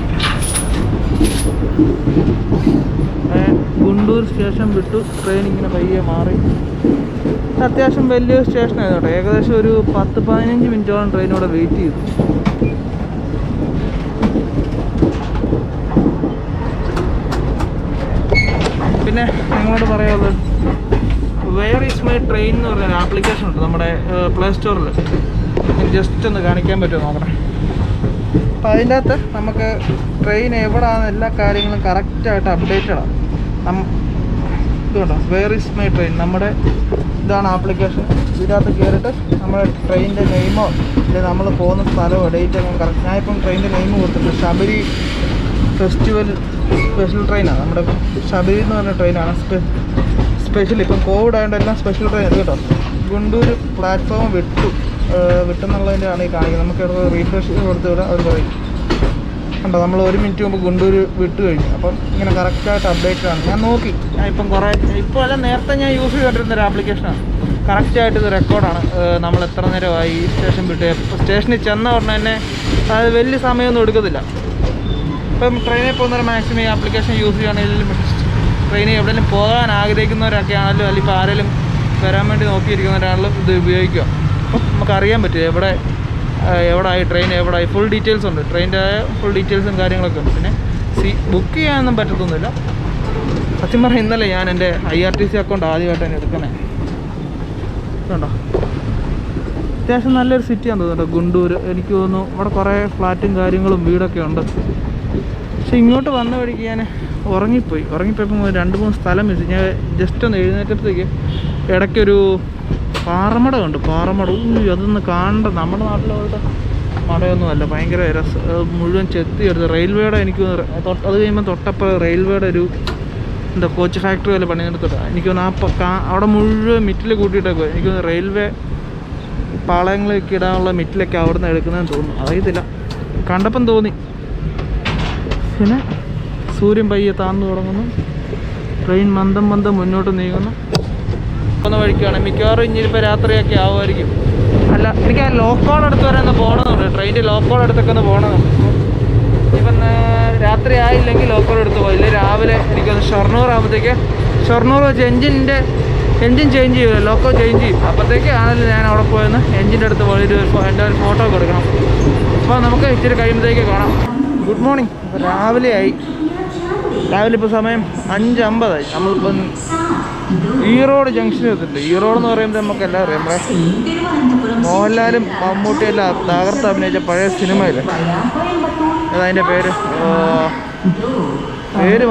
ഗുണ്ടൂർ സ്റ്റേഷൻ വിട്ടു. ട്രെയിൻ ഇങ്ങനെ പയ്യെ മാറി. അത്യാവശ്യം വലിയ സ്റ്റേഷനായിരുന്നു കേട്ടോ. ഏകദേശം ഒരു 10-15 മിനിറ്റോളം ട്രെയിനോടെ വെയിറ്റ് ചെയ്തു. പിന്നെ നിങ്ങളോട് പറയാനുള്ളത്, വെയർ ഈസ് മൈ ട്രെയിൻ എന്ന് പറഞ്ഞൊരു ആപ്ലിക്കേഷൻ ഉണ്ട് നമ്മുടെ പ്ലേ സ്റ്റോറിൽ. ജസ്റ്റ് ഒന്ന് കാണിക്കാൻ പറ്റുമോ നോക്കണേ. അപ്പോൾ അതിൻ്റെ അകത്ത് നമുക്ക് ട്രെയിൻ എവിടെയാണ് എല്ലാ കാര്യങ്ങളും കറക്റ്റായിട്ട് അപ്ഡേറ്റഡാണ്. ഇതുകൊണ്ടോ വെയർ ഈസ് മൈ ട്രെയിൻ, നമ്മുടെ ഇതാണ് ആപ്ലിക്കേഷൻ. ഇതിനകത്ത് കയറിയിട്ട് നമ്മുടെ ട്രെയിനിൻ്റെ നെയിമോ അല്ലെങ്കിൽ നമ്മൾ പോകുന്ന സ്ഥലമോ ഡേറ്റൊക്കെ കറക്റ്റ്. ഞാനിപ്പം ട്രെയിനിൻ്റെ നെയിം കൊടുത്തിട്ടുണ്ട്. ശബരി ഫെസ്റ്റിവൽ സ്പെഷ്യൽ ട്രെയിനാണ്. നമ്മുടെ ശബരി എന്ന് പറഞ്ഞ ട്രെയിനാണ്. സ്പെഷ്യൽ ഇപ്പം കോവിഡ് ആയതുകൊണ്ട് എല്ലാം സ്പെഷ്യൽ ട്രെയിൻ ഇത് കേട്ടോ. ഗുണ്ടൂർ പ്ലാറ്റ്ഫോം വിട്ടെന്നുള്ളതിൻ്റെയാണ് ഈ കാണിക്കുന്നത്. നമുക്ക് ഇവിടെ റീഫ്രഷ് കൊടുത്ത് വിടാം. അവർ പറയും കണ്ടോ, നമ്മൾ 1 മിനിറ്റ് മുമ്പ് ഗുണ്ടൂർ വിട്ട് കഴിഞ്ഞു. അപ്പം ഇങ്ങനെ കറക്റ്റായിട്ട് അപ്ഡേറ്റഡാണ്. ഞാൻ നോക്കി, ഞാൻ ഇപ്പം കുറേ ഇപ്പോൾ അല്ല നേരത്തെ ഞാൻ യൂസ് ചെയ്തിട്ടിരുന്നൊരു ആപ്ലിക്കേഷനാണ്. കറക്റ്റായിട്ട് ഇത് റെക്കോർഡാണ്. നമ്മൾ എത്ര നേരമായി ഈ സ്റ്റേഷൻ വിട്ട് സ്റ്റേഷനിൽ ചെന്ന ഉടനെ തന്നെ അത് വലിയ സമയമൊന്നും എടുക്കത്തില്ല. ഇപ്പം ട്രെയിനിൽ പോകുന്നവരെ മാക്സിമം ഈ ആപ്ലിക്കേഷൻ യൂസ് ചെയ്യുകയാണെങ്കിലും ട്രെയിനിൽ എവിടെയെങ്കിലും പോകാൻ ആഗ്രഹിക്കുന്നവരൊക്കെ ആണെങ്കിലും അല്ലെങ്കിൽ ഇപ്പോൾ ആരെങ്കിലും വരാൻ വേണ്ടി നോക്കിയിരിക്കുന്നവരാണെങ്കിലും ഇത് ഉപയോഗിക്കുക. അപ്പം നമുക്കറിയാൻ പറ്റും എവിടെയായി ട്രെയിൻ എവിടെയായി ഫുൾ ഡീറ്റെയിൽസ് ഉണ്ട്. ട്രെയിനിൻ്റെ ഫുൾ ഡീറ്റെയിൽസും കാര്യങ്ങളൊക്കെ ഉണ്ട്. പിന്നെ ബുക്ക് ചെയ്യാനൊന്നും പറ്റത്തൊന്നുമില്ല. സത്യം പറഞ്ഞാൽ ഇന്നലെ ഞാൻ എൻ്റെ IRTC അക്കൗണ്ട് ആദ്യമായിട്ട് തന്നെ എടുക്കണേ. കണ്ടോ, അത്യാവശ്യം നല്ലൊരു സിറ്റിയാണെന്ന് തോന്നുന്നുണ്ട് ഗുണ്ടൂർ. എനിക്ക് തോന്നുന്നു ഇവിടെ കുറേ ഫ്ലാറ്റും കാര്യങ്ങളും വീടൊക്കെ ഉണ്ട്. പക്ഷെ ഇങ്ങോട്ട് വന്ന വഴിക്ക് ഞാൻ ഉറങ്ങിപ്പോയപ്പോൾ 2-3 സ്ഥലം വെച്ച് ഞാൻ ജസ്റ്റ് ഒന്ന് എഴുന്നേറ്റപ്പോഴത്തേക്ക് ഇടയ്ക്കൊരു പാറമട ഉണ്ട്. പാറമട അതൊന്ന് കാണണ്ട. നമ്മുടെ നാട്ടിലെ പോലത്തെ മടയൊന്നും അല്ല, ഭയങ്കര മുഴുവൻ ചെത്തിയെടുത്ത് റെയിൽവേയുടെ. എനിക്ക് അത് കഴിയുമ്പോൾ തൊട്ടപ്പുറം റെയിൽവേയുടെ ഒരു എന്താ കോച്ച് ഫാക്ടറി പോലെ പണിയെടുത്തിട്ട് എനിക്ക് തോന്നുന്നു അവിടെ മുഴുവൻ മിറ്റിൽ കൂട്ടിയിട്ടൊക്കെ. എനിക്ക് തോന്നുന്നു റെയിൽവേ പാളയങ്ങളൊക്കെ ഇടാനുള്ള മിറ്റിലൊക്കെ അവിടെ നിന്ന് എടുക്കുന്നതെന്ന് തോന്നുന്നു. അറിയത്തില്ല, കണ്ടപ്പം തോന്നി. പിന്നെ സൂര്യൻ പയ്യെ താഴ്ന്നു തുടങ്ങുന്നു. ട്രെയിൻ മന്ദം മുന്നോട്ട് നീങ്ങുന്നു. പോകുന്ന വഴിക്കാണ് മിക്കവാറും ഇനിയിപ്പോൾ രാത്രിയൊക്കെ ആവുമായിരിക്കും. അല്ല, എനിക്ക് ആ ലോക്കോഡ് അടുത്ത് വരെ ഒന്ന് പോകണമെന്നുണ്ട്. ട്രെയിനിൻ്റെ ലോക്കോഡ് അടുത്തൊക്കെ ഒന്ന് പോകണമെന്നുണ്ട്. ഇപ്പം രാത്രി ആയില്ലെങ്കിൽ ലോക്കോഡ് എടുത്ത് പോയില്ല. രാവിലെ എനിക്കൊന്ന് ഷൊർണൂർ ആകുമ്പോഴത്തേക്ക് ഷൊർണൂർ വെച്ച് എൻജിൻ ചേഞ്ച് ചെയ്യുമല്ലോ, ലോക്കോ ചേഞ്ച് ചെയ്യും. അപ്പോഴത്തേക്ക് ആണെങ്കിലും ഞാൻ അവിടെ പോയെന്ന് എൻജിൻ്റെ അടുത്ത് പോയി എൻ്റെ ഒരു ഫോട്ടോ ഒക്കെ എടുക്കണം. അപ്പോൾ നമുക്ക് ഇച്ചിരി കഴിയുമ്പോഴത്തേക്ക് കാണാം. Good morning. ഇപ്പോൾ രാവിലെ ഇപ്പോൾ സമയം 5:50. നമ്മളിപ്പം ഈറോഡ് ജംഗ്ഷൻ എത്തിയിട്ടുണ്ട്. ഈറോഡ് എന്ന് പറയുമ്പോൾ നമുക്ക് എല്ലാം അറിയാം, നമ്മുടെ മോഹൻലാലും മമ്മൂട്ടിയെല്ലാം തകർത്ത് അഭിനയിച്ച പഴയ സിനിമയില്ലേ, അതതിൻ്റെ പേര്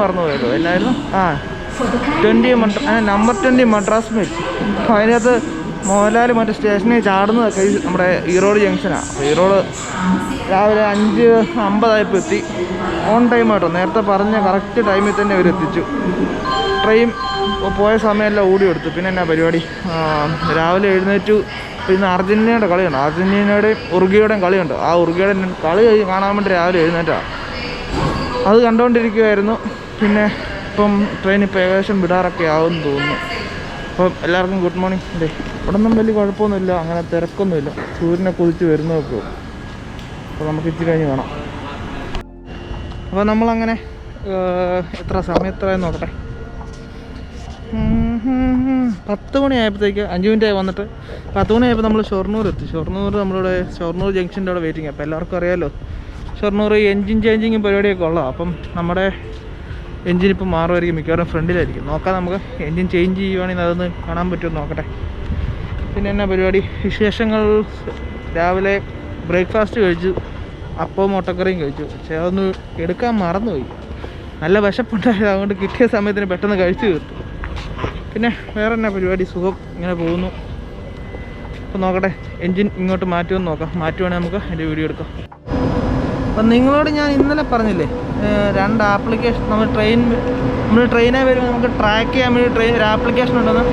മറന്നുപോയല്ലോ. എല്ലായിരുന്നു നമ്പർ 20 മദ്രാസ് മെയിൽ. അപ്പോൾ അതിനകത്ത് മോഹൻലാൽ മറ്റേ സ്റ്റേഷനിൽ ചാടുന്നതൊക്കെ നമ്മുടെ ഈറോഡ് ജംഗ്ഷനാണ്. അപ്പോൾ ഈറോഡ് രാവിലെ 5:50 എത്തി. ഓൺ ടൈം ആട്ടോ, നേരത്തെ പറഞ്ഞ കറക്റ്റ് ടൈമിൽ തന്നെ അവർ എത്തിച്ചു. ട്രെയിൻ പോയ സമയമെല്ലാം ഓടിയെടുത്തു. പിന്നെ എന്നാ പരിപാടി, രാവിലെ എഴുന്നേറ്റു. ഇന്ന് അർജൻറ്റീനയുടെ കളിയുണ്ട്, അർജൻറ്റീനയുടെയും ഉറുഗ്വേയുടെയും കളിയുണ്ട്. ആ ഉറുഗ്വേയുടെ കളി കാണാൻ വേണ്ടി രാവിലെ എഴുന്നേറ്റാണ്. അത് കണ്ടുകൊണ്ടിരിക്കുമായിരുന്നു. പിന്നെ ഇപ്പം ട്രെയിൻ ഇപ്പോൾ ഏകദേശം വിടാറൊക്കെ ആവുമെന്ന് തോന്നുന്നു. അപ്പം എല്ലാവർക്കും ഗുഡ് മോർണിംഗ്. അല്ലേ, ഇവിടെ ഒന്നും വലിയ കുഴപ്പമൊന്നുമില്ല, അങ്ങനെ തിരക്കൊന്നുമില്ല. സൂര്യനെ കുതിച്ച് വരുന്നതൊക്കെ. അപ്പോൾ നമുക്ക് ഇച്ചിരി കഴിഞ്ഞ് കാണാം. അപ്പോൾ നമ്മളങ്ങനെ എത്ര സമയത്തായി നോക്കട്ടെ. 10 മണിയായപ്പോഴത്തേക്ക് 5 മിനിറ്റായി വന്നിട്ട് 10 മണിയായപ്പോൾ നമ്മൾ ഷൊർണൂർ എത്തി. നമ്മളിവിടെ ഷൊർണൂർ ജംഗ്ഷൻ്റെ അവിടെ വെയിറ്റിംഗ്. അപ്പോൾ എല്ലാവർക്കും അറിയാമല്ലോ ഷൊർണൂർ എൻജിൻ ചേഞ്ചിങ്ങും പരിപാടിയൊക്കെ ഉള്ളതാണ്. അപ്പം നമ്മുടെ എൻജിൻ ഇപ്പോൾ മാറുമായിരിക്കും, മിക്കവാറും ഫ്രണ്ടിലായിരിക്കും. നോക്കാം, നമുക്ക് എൻജിൻ ചേഞ്ച് ചെയ്യുവാണെങ്കിൽ അതൊന്ന് കാണാൻ പറ്റുമോ നോക്കട്ടെ. പിന്നെ എന്നാ പരിപാടി, വിശേഷങ്ങൾ. രാവിലെ ബ്രേക്ക്ഫാസ്റ്റ് കഴിച്ചു, അപ്പവും മുട്ടക്കറിയും കഴിച്ചു. പക്ഷേ അതൊന്ന് എടുക്കാൻ മറന്നുപോയി. നല്ല വിശപ്പുണ്ടായത്, അതുകൊണ്ട് കിട്ടിയ സമയത്തിന് പെട്ടെന്ന് കഴിച്ചു തീർത്തു. പിന്നെ വേറെ എന്നാ പരിപാടി, സുഖം, ഇങ്ങനെ പോകുന്നു. അപ്പോൾ നോക്കട്ടെ, എൻജിൻ ഇങ്ങോട്ട് മാറ്റുമെന്ന് നോക്കാം. മാറ്റുവാണെങ്കിൽ നമുക്ക് എൻ്റെ വീഡിയോ എടുക്കാം. അപ്പം നിങ്ങളോട് ഞാൻ ഇന്നലെ പറഞ്ഞില്ലേ, 2 ആപ്ലിക്കേഷൻ നമ്മൾ ട്രെയിനായി വരുമ്പോൾ നമുക്ക് ട്രാക്ക് ചെയ്യാൻ വേണ്ടി ഒരു ആപ്ലിക്കേഷൻ ഉണ്ടെന്ന്.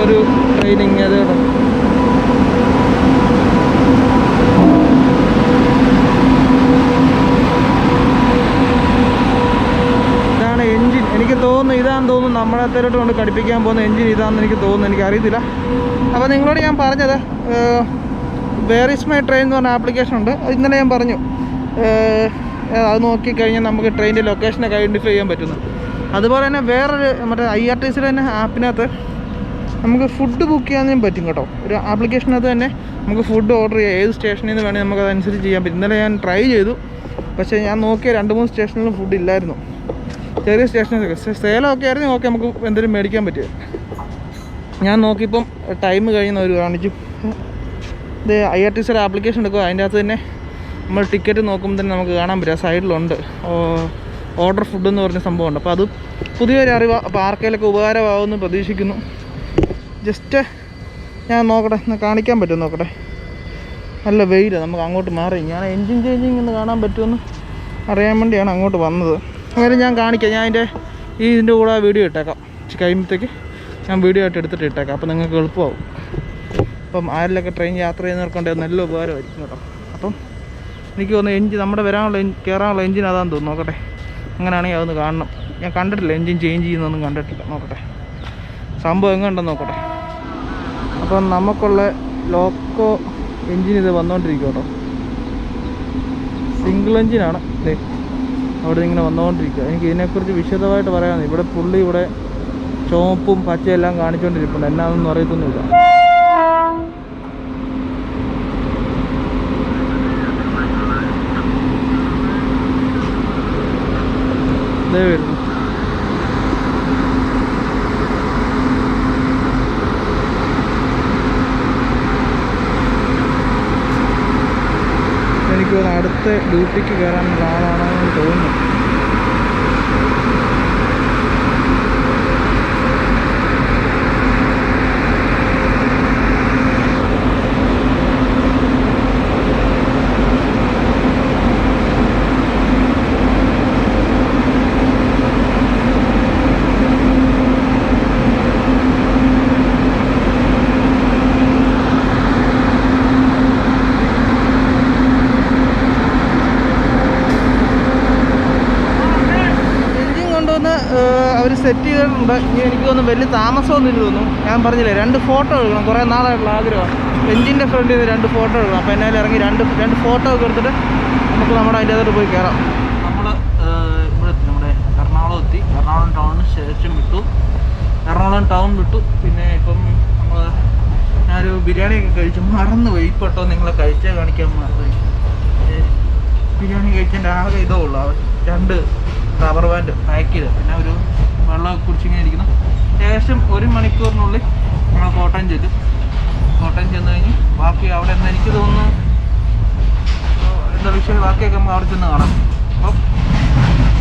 ഒരു ട്രെയിനിങ് അത് കേട്ടോ. ഇതാണ് എൻജിൻ. എനിക്ക് തോന്നുന്നു ഇതാണെന്ന് തോന്നുന്നു നമ്മുടെ സ്ഥലത്തിലോട്ട് കൊണ്ട് ഘടിപ്പിക്കാൻ പോകുന്ന എൻജിൻ ഇതാണെന്ന് എനിക്ക് തോന്നുന്നു, എനിക്കറിയത്തില്ല. അപ്പോൾ നിങ്ങളോട് ഞാൻ പറഞ്ഞത് വേർ ഈസ് മൈ ട്രെയിൻ എന്ന് പറഞ്ഞ ആപ്ലിക്കേഷൻ ഉണ്ട്. അത് ഇന്നലെ ഞാൻ പറഞ്ഞു, അത് നോക്കിക്കഴിഞ്ഞാൽ നമുക്ക് ട്രെയിനിൻ്റെ ലൊക്കേഷനൊക്കെ ഐഡൻറ്റിഫൈ ചെയ്യാൻ പറ്റുന്നു. അതുപോലെ തന്നെ വേറൊരു മറ്റേ IRTCയുടെ തന്നെ ആപ്പിനകത്ത് നമുക്ക് ഫുഡ് ബുക്ക് ചെയ്യാനും പറ്റും കേട്ടോ. ഒരു ആപ്ലിക്കേഷനകത്ത് തന്നെ നമുക്ക് ഫുഡ് ഓർഡർ ചെയ്യാം. ഏത് സ്റ്റേഷനിൽ നിന്ന് വേണമെങ്കിൽ നമുക്ക് അതനുസരിച്ച് ചെയ്യാൻ പറ്റും. ഇന്നലെ ഞാൻ ട്രൈ ചെയ്തു, പക്ഷേ ഞാൻ നോക്കിയ 2-3 സ്റ്റേഷനിലും ഫുഡ് ഇല്ലായിരുന്നു. ചെറിയ സ്റ്റേഷനൊക്കെ സേലമൊക്കെ ആയിരുന്നു, ഓക്കെ നമുക്ക് എന്തെങ്കിലും മേടിക്കാൻ പറ്റുമോ. ഞാൻ നോക്കിയപ്പം ടൈം കഴിയുന്ന ഒരു കാണിച്ചു. ഇത് IRTCയുടെ ആപ്ലിക്കേഷൻ എടുക്കുക, അതിൻ്റെ അകത്ത് തന്നെ നമ്മൾ ടിക്കറ്റ് നോക്കുമ്പോൾ തന്നെ നമുക്ക് കാണാൻ പറ്റും. സൈഡിലുണ്ട് ഓർഡർ ഫുഡ് എന്ന് പറഞ്ഞ സംഭവമുണ്ട്. അപ്പോൾ അത് പുതിയൊരു അറിവാണ്. അപ്പോൾ ആർക്കെങ്കിലൊക്കെ ഉപകാരമാകുമെന്ന് പ്രതീക്ഷിക്കുന്നു. ജസ്റ്റ് ഞാൻ നോക്കട്ടെ, ഒന്ന് കാണിക്കാൻ പറ്റുമോ നോക്കട്ടെ. നല്ല വെയിലാണ്, നമുക്ക് അങ്ങോട്ട് മാറി. ഞാൻ എൻജിൻ ചേഞ്ചിങ് ഒന്ന് കാണാൻ പറ്റുമെന്ന് അറിയാൻ വേണ്ടിയാണ് അങ്ങോട്ട് വന്നത്. അങ്ങനെ ഞാൻ കാണിക്കാം. ഞാൻ ഇതിൻ്റെ കൂടെ വീഡിയോ ഇട്ടേക്കാം. കഴിയുമ്പോഴത്തേക്ക് ഞാൻ വീഡിയോ ആയിട്ട് എടുത്തിട്ട് ഇട്ടേക്കാം. അപ്പോൾ നിങ്ങൾക്ക് എളുപ്പമാവും. അപ്പം ആരിലൊക്കെ ട്രെയിൻ യാത്ര ചെയ്യുന്നവർക്കുണ്ട് നല്ല ഉപകാരമായിരിക്കും കേട്ടോ. അപ്പം എനിക്ക് തോന്നുന്നു എൻജിൻ നമ്മുടെ കയറാനുള്ള എൻജിൻ അതാന്ന് തോന്നുന്നു. നോക്കട്ടെ, അങ്ങനെയാണെങ്കിൽ അതൊന്ന് കാണണം. ഞാൻ കണ്ടിട്ടില്ല, എൻജിൻ ചേഞ്ച് ചെയ്യുന്നതൊന്നും കണ്ടിട്ടില്ല. നോക്കട്ടെ സംഭവം എങ്ങുണ്ടെന്ന് നോക്കട്ടെ. അപ്പം നമുക്കുള്ള ലോക്കോ എൻജിൻ ഇത് വന്നുകൊണ്ടിരിക്കും കേട്ടോ. സിംഗിൾ എൻജിനാണ്. അവിടെ ഇങ്ങനെ വന്നുകൊണ്ടിരിക്കുക. എനിക്ക് ഇതിനെക്കുറിച്ച് വിശദമായിട്ട് പറയാമെന്ന്. ഇവിടെ പുള്ളി ഇവിടെ ചുവപ്പും പച്ചയെല്ലാം കാണിച്ചുകൊണ്ടിരിപ്പുണ്ട്. എന്നാണെന്നൊന്നും അറിയത്തൊന്നുമില്ല. ഇതേ വരുന്നു. എനിക്ക് അടുത്ത ഡ്യൂട്ടിക്ക് കയറാനുള്ള ആളാണെന്ന് തോന്നുന്നു. അവർ സെറ്റ് ചെയ്തിട്ടുണ്ട്. ഇനി എനിക്ക് തോന്നുന്നു വലിയ താമസമൊന്നും ഇല്ല തോന്നുന്നു. ഞാൻ പറഞ്ഞില്ലേ 2 ഫോട്ടോ എടുക്കണം, കുറേ നാളായിട്ടുള്ള ആഗ്രഹമാണ്. എൻജിൻ്റെ ഫ്രണ്ടിൽ നിന്ന് 2 ഫോട്ടോ എടുക്കണം. അപ്പോൾ എന്നാലും ഇറങ്ങി 2 ഫോട്ടോ ഒക്കെ എടുത്തിട്ട് നമുക്ക് നമ്മുടെ അതിൻ്റെ അകത്തോട്ട് പോയി കയറാം. നമ്മൾ ഇവിടെ നമ്മുടെ എറണാകുളം എത്തി. എറണാകുളം ടൗണിന് ശേഷം എറണാകുളം ടൗൺ വിട്ടു. പിന്നെ ഇപ്പം ഞാനൊരു ബിരിയാണിയൊക്കെ കഴിച്ചു, മറന്നുപോയി. ഇപ്പോട്ടോ നിങ്ങളെ കഴിച്ചാൽ കാണിക്കാൻ മറന്നുപോയി. ബിരിയാണി കഴിച്ചതിൻ്റെ ആകെ ഇതേ ഉള്ളൂ. 2 റബ്ബർ ബാൻഡ് പാക്ക് ചെയ്ത്, പിന്നെ ഒരു വെള്ളമൊക്കെ കുടിച്ചിങ്ങനെ ഇരിക്കുന്നു. ഏകദേശം 1 മണിക്കൂറിനുള്ളിൽ നമ്മൾ കോട്ടയം ചെല്ലും. കോട്ടയം ചെന്ന് കഴിഞ്ഞ് ബാക്കി അവിടെ നിന്ന് എനിക്ക് തോന്നുന്നു എന്താ വിഷയം, ബാക്കിയൊക്കെ നമുക്ക് അവിടെ ചെന്ന് കാണാം. അപ്പം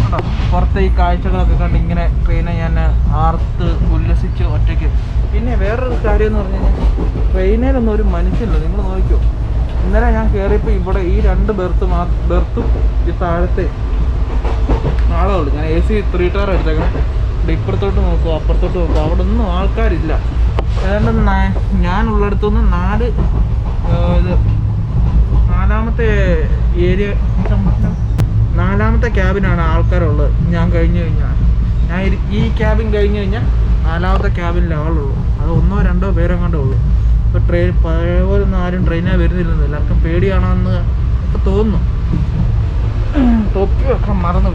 കേട്ടോ, പുറത്തെ ഈ കാഴ്ചകളൊക്കെ കണ്ട് ഇങ്ങനെ ട്രെയിനെ ഞാൻ ആർത്ത് ഉല്ലസിച്ച് ഒറ്റയ്ക്ക്. പിന്നെ വേറൊരു കാര്യം എന്ന് പറഞ്ഞു കഴിഞ്ഞാൽ ട്രെയിനിലൊന്നും ഒരു മനുഷ്യനില്ല. നിങ്ങൾ നോക്കിയോ, ഇന്നലെ ഞാൻ കയറിയപ്പോൾ ഇവിടെ ഈ 2 ബെർത്തും ഈ താഴത്തെ ആളേ ഉള്ളൂ. ഞാൻ AC 3 ടയർ എടുത്തേക്കണം. ഇപ്പുറത്തോട്ട് നോക്കുക, അപ്പുറത്തോട്ട് നോക്കുക, അവിടെ ഒന്നും ആൾക്കാരില്ല. ഏതാണ്ട് ഞാനുള്ളിടത്തുനിന്ന് 4ാമത്തെ ഏരിയ, 4ാമത്തെ ക്യാബിനാണ് ആൾക്കാരുള്ളത്. ഞാൻ കഴിഞ്ഞ് കഴിഞ്ഞാൽ ഈ ക്യാബിൻ കഴിഞ്ഞ് കഴിഞ്ഞാൽ 4ാമത്തെ ക്യാബിനിലെ ആളുള്ളൂ. അത് 1-2 പേരെങ്ങാണ്ടേ ഉള്ളൂ. ഇപ്പോൾ ട്രെയിൻ പഴയ പോലൊന്നും ആരും ട്രെയിനാണ് വരുന്നില്ലെന്ന്. എല്ലാവർക്കും പേടിയാണെന്ന് ഒക്കെ തോന്നുന്നു. തൊപ്പിയൊക്കെ മറന്നു.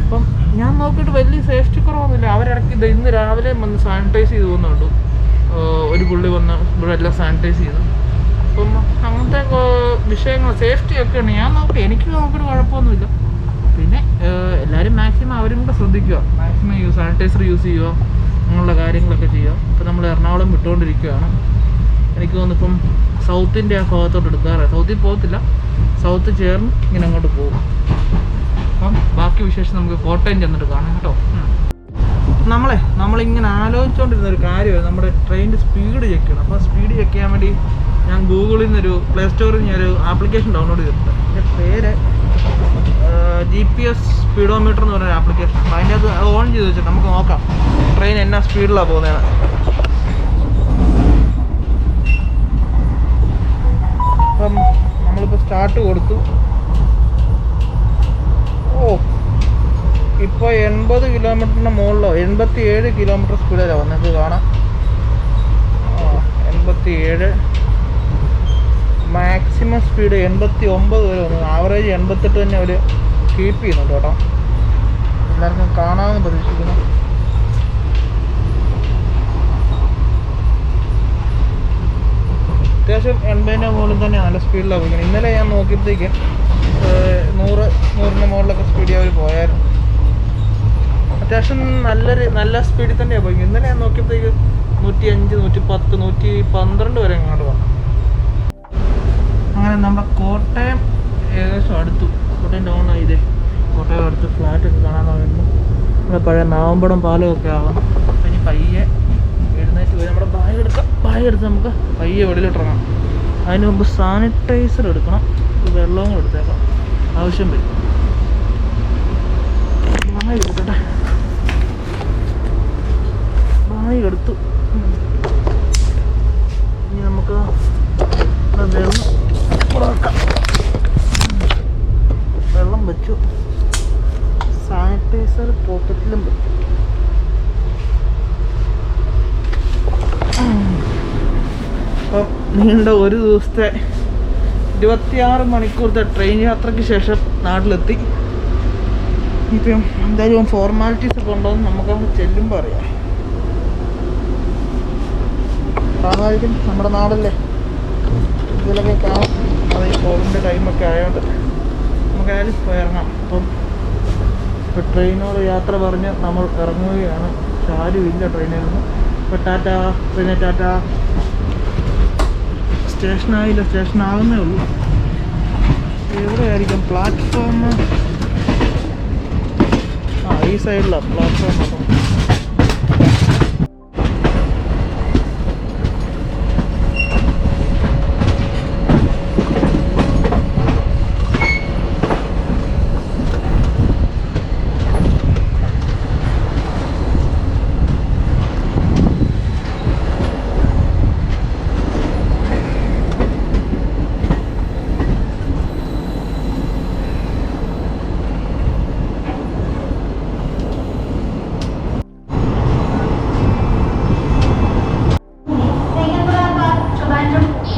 അപ്പം ഞാൻ നോക്കിയിട്ട് വലിയ സേഫ്റ്റി കുറവൊന്നുമില്ല. അവരിടയ്ക്ക് ഇന്ന് രാവിലെ വന്ന് സാനിറ്റൈസ് ചെയ്ത് പോകുന്നുണ്ട്. ഒരു പുള്ളി വന്ന് ഇവിടെ എല്ലാം സാനിറ്റൈസ് ചെയ്തു. അപ്പം അങ്ങനത്തെ വിഷയങ്ങൾ സേഫ്റ്റിയൊക്കെയാണ്. ഞാൻ എനിക്ക് നോക്കിയിട്ട് കുഴപ്പമൊന്നുമില്ല. പിന്നെ എല്ലാവരും മാക്സിമം അവരും കൂടെ ശ്രദ്ധിക്കുക. മാക്സിമം സാനിറ്റൈസർ യൂസ് ചെയ്യുക, അങ്ങനെയുള്ള കാര്യങ്ങളൊക്കെ ചെയ്യുക. ഇപ്പം നമ്മൾ എറണാകുളം വിട്ടുകൊണ്ടിരിക്കുകയാണ്. എനിക്ക് തോന്നുന്നു ഇപ്പം സൗത്തിൻ്റെ ആ ഭാഗത്തോട്ട് എടുക്കാറ്. സൗത്തിൽ പോകത്തില്ല, സൗത്ത് ചേർന്ന് ഇങ്ങനെ അങ്ങോട്ട് പോകും. അപ്പം ബാക്കി വിശേഷം നമുക്ക് കോട്ടയം ചെന്നിട്ട് കാണാം കേട്ടോ. നമ്മളിങ്ങനെ ആലോചിച്ചുകൊണ്ടിരുന്ന ഒരു കാര്യമാണ് നമ്മുടെ ട്രെയിനിൻ്റെ സ്പീഡ് ചെക്ക് ചെയ്യണം. അപ്പോൾ സ്പീഡ് ചെക്ക് ചെയ്യാൻ വേണ്ടി ഞാൻ ഗൂഗിളിൽ നിന്നൊരു പ്ലേ സ്റ്റോറിൽ നിന്നൊരു ആപ്ലിക്കേഷൻ ഡൗൺലോഡ് ചെയ്തിട്ടുണ്ട്. എൻ്റെ പേര് GPS സ്പീഡോമീറ്റർ എന്ന് പറയുന്ന ആപ്ലിക്കേഷൻ. അപ്പോൾ അതിൻ്റെ അത് ഓൺ ചെയ്ത് വെച്ചിട്ട് നമുക്ക് നോക്കാം ട്രെയിൻ എന്നാ സ്പീഡിലാണ് പോകുന്നതാണ്. അപ്പം നമ്മളിപ്പോൾ സ്റ്റാർട്ട് കൊടുത്തു. ഇപ്പോൾ 80 കിലോമീറ്ററിന് മുകളിലോ 87 കിലോമീറ്റർ സ്പീഡിലാണ് നിങ്ങൾക്ക് കാണാം. 87 മാക്സിമം സ്പീഡ് 89 വരെ വന്നു. ആവറേജ് 88 തന്നെ അവർ കീപ്പ് ചെയ്യുന്നുണ്ട് കേട്ടോ. എല്ലാവർക്കും കാണാമെന്ന് പ്രതീക്ഷിക്കുന്നു. അത്യാവശ്യം 80ൻ്റെ മുകളിൽ തന്നെ നല്ല സ്പീഡിലാണ് പോയിക്കുന്നത്. ഇന്നലെ ഞാൻ നോക്കിയപ്പോഴത്തേക്ക് 100-100ൻ്റെ മുകളിലൊക്കെ സ്പീഡിൽ അവർ പോയായിരുന്നു. അത്യാവശ്യം നല്ല സ്പീഡിൽ തന്നെയാണ് പോയി. ഇന്നലെ ഞാൻ നോക്കിയപ്പോഴത്തേക്ക് 105, 110, 112 വരെ അങ്ങോട്ട് വന്നു. അങ്ങനെ നമ്മുടെ കോട്ടയം ഏകദേശം അടുത്തു. കോട്ടയം ടൗൺ ആയില്ലേ. കോട്ടയം അടുത്ത് ഫ്ലാറ്റൊക്കെ കാണാൻ തുടങ്ങുന്നു. നമ്മുടെ പഴയ നാവമ്പടം പാലമൊക്കെ ആവാം. അപ്പം ഇനി പയ്യെ എഴുന്നേറ്റ് പോയി നമ്മുടെ ബാഗ് എടുത്ത് നമുക്ക് പയ്യെ വെളിയിലിട്ടിറങ്ങാം. അതിന് മുമ്പ് സാനിറ്റൈസർ എടുക്കണം, വെള്ളവും കൂടെ എടുത്തേക്കാം, ആവശ്യം വരും. ബാഗ് എടുക്കട്ടെ. ബാഗ് എടുത്തു. ഇനി നമുക്ക് വെള്ളം വെച്ചു. സാനിറ്റൈസർ പോക്കറ്റിലും വെച്ചു. അപ്പം നീണ്ട ഒരു ദിവസത്തെ 26 മണിക്കൂറത്തെ ട്രെയിൻ യാത്രയ്ക്ക് ശേഷം നാട്ടിലെത്തി. ഇപ്പം എന്തായാലും ഫോർമാലിറ്റീസ് ഒക്കെ ഉണ്ടോയെന്ന് നമുക്കങ്ങ് ചെല്ലുമ്പോൾ അറിയാം. കാണുമായിരിക്കും, നമ്മുടെ നാടല്ലേ, ഇതിലൊക്കെ കാണും. അത് ഈ കോവിഡിൻ്റെ ടൈമൊക്കെ ആയതുകൊണ്ട് നമുക്കായാലും പോയി ഇറങ്ങാം. അപ്പം ഇപ്പോൾ ട്രെയിനോട് യാത്ര പറഞ്ഞ് നമ്മൾ ഇറങ്ങുകയാണ്. പക്ഷെ ആരും ഇല്ല ട്രെയിനിൽ നിന്ന്. ഇപ്പോൾ ടാറ്റാ ട്രെയിനെ ടാറ്റാ. സ്റ്റേഷനായില്ല, സ്റ്റേഷനാകുന്നേ ഉള്ളൂ. എവിടെയായിരിക്കും പ്ലാറ്റ്ഫോം? ഈ സൈഡിലാണ് പ്ലാറ്റ്ഫോം.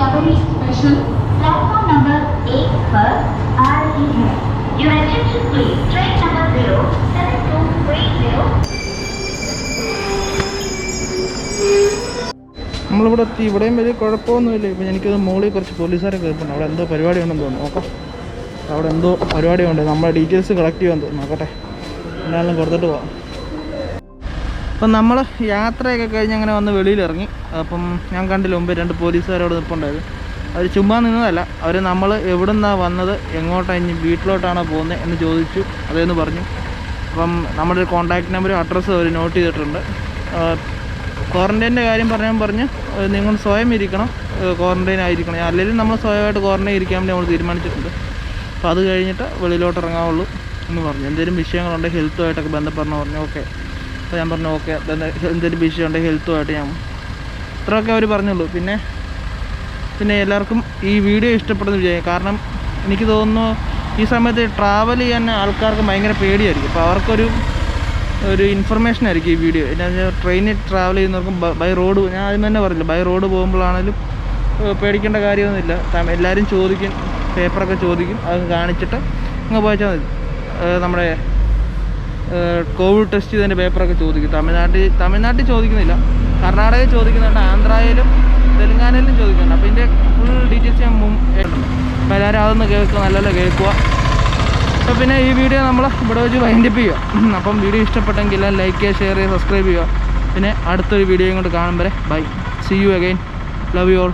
അപ്പം प्लेटफॉर्म नंबर 1 पर आ रही है. Your attention please. Train number 07230. നമ്മളിവിടെ എത്തി. ഇവിടെയും വലിയ കുഴപ്പമൊന്നുമില്ല. ഇപ്പം എനിക്കത് മുകളിൽ കുറച്ച് പോലീസുകാരൊക്കെ കേൾപ്പുണ്ട്. അവിടെ എന്തോ പരിപാടി ഉണ്ടെന്ന് തോന്നുന്നു. നോക്കാം, അവിടെ എന്തോ പരിപാടി ഉണ്ട്. നമ്മളെ ഡീറ്റെയിൽസ് കളക്ട് ചെയ്യാൻ തോന്നുന്നു. നോക്കട്ടെ, എന്നാലും കൊടുത്തിട്ട് പോവാം. അപ്പം നമ്മൾ യാത്രയൊക്കെ കഴിഞ്ഞ് അങ്ങനെ വന്ന് വെളിയിലിറങ്ങി. അപ്പം ഞാൻ കണ്ടില്ല മുമ്പ് 2 പോലീസുകാരോട് നിൽപ്പുണ്ടായിരുന്നു. അവർ ചുമ്മാ നിന്നതല്ല, അവർ നമ്മൾ എവിടെ നിന്നാണ് വന്നത്, എങ്ങോട്ടാണ്, ഇനി വീട്ടിലോട്ടാണോ പോകുന്നത് എന്ന് ചോദിച്ചു. അതേന്ന് പറഞ്ഞു. അപ്പം നമ്മുടെ ഒരു കോൺടാക്ട് നമ്പറും അഡ്രസ്സും അവർ നോട്ട് ചെയ്തിട്ടുണ്ട്. ക്വാറൻറ്റൈൻ്റെ കാര്യം പറഞ്ഞ് നിങ്ങൾ സ്വയം ഇരിക്കണം, ക്വാറൻറ്റൈൻ ആയിരിക്കണം. അല്ലെങ്കിൽ നമ്മൾ സ്വയമായിട്ട് ക്വാറൻറ്റൈൻ ഇരിക്കാൻ വേണ്ടി നമ്മൾ തീരുമാനിച്ചിട്ടുണ്ട്. അപ്പോൾ അത് കഴിഞ്ഞിട്ട് വെളിയിലോട്ട് ഇറങ്ങാവുള്ളൂ എന്ന് പറഞ്ഞു. എന്തെങ്കിലും വിഷയങ്ങളുണ്ടെങ്കിൽ ഹെൽത്തുമായിട്ടൊക്കെ ബന്ധപ്പെടണം പറഞ്ഞു. ഓക്കെ. അപ്പോൾ ഞാൻ പറഞ്ഞു ഓക്കെ, എന്തെങ്കിലും വിഷയമുണ്ടെങ്കിൽ ഹെൽത്തുമായിട്ട് ഞാൻ ഇത്രയൊക്കെ അവർ പറഞ്ഞുള്ളൂ. പിന്നെ എല്ലാവർക്കും ഈ വീഡിയോ ഇഷ്ടപ്പെടുന്നു വിചാരിക്കും. കാരണം എനിക്ക് തോന്നുന്നു ഈ സമയത്ത് ട്രാവൽ ചെയ്യാൻ ആൾക്കാർക്ക് ഭയങ്കര പേടിയായിരിക്കും. അപ്പോൾ അവർക്കൊരു ഇൻഫർമേഷൻ ആയിരിക്കും ഈ വീഡിയോ. എന്നാ ട്രെയിനിൽ ട്രാവൽ ചെയ്യുന്നവർക്കും ബൈ റോഡ്, ഞാൻ ആദ്യം തന്നെ പറഞ്ഞില്ല, ബൈ റോഡ് പോകുമ്പോഴാണെങ്കിലും പേടിക്കേണ്ട കാര്യമൊന്നുമില്ല. എല്ലാവരും ചോദിക്കും, പേപ്പറൊക്കെ ചോദിക്കും, അത് കാണിച്ചിട്ട് അങ്ങ് പോയാൽ മതി. നമ്മുടെ കോവിഡ് ടെസ്റ്റ് ചെയ്തതിൻ്റെ പേപ്പറൊക്കെ ചോദിക്കും. തമിഴ്നാട്ടിൽ ചോദിക്കുന്നില്ല, കർണാടകയിൽ ചോദിക്കുന്നുണ്ട്, ആന്ധ്രയിലും തെലുങ്കാനയിലും ചോദിക്കുന്നുണ്ട്. അപ്പോൾ ഇതിൻ്റെ ഫുൾ ഡീറ്റെയിൽസ് ഞാൻ കേട്ടിട്ടുണ്ട്. അപ്പോൾ എല്ലാവരും അതൊന്ന് കേൾക്കുക, നല്ലപോലെ കേൾക്കുക. അപ്പോൾ പിന്നെ ഈ വീഡിയോ നമ്മൾ ഇവിടെ വെച്ച് വൈൻഡപ്പ് ചെയ്യുക. അപ്പം വീഡിയോ ഇഷ്ടപ്പെട്ടെങ്കിൽ ലൈക്ക് ചെയ്യുക, ഷെയർ ചെയ്യുക, സബ്സ്ക്രൈബ് ചെയ്യുക. പിന്നെ അടുത്തൊരു വീഡിയോയും കൊണ്ട് കാണും വരെ bye. See you again. Love you all.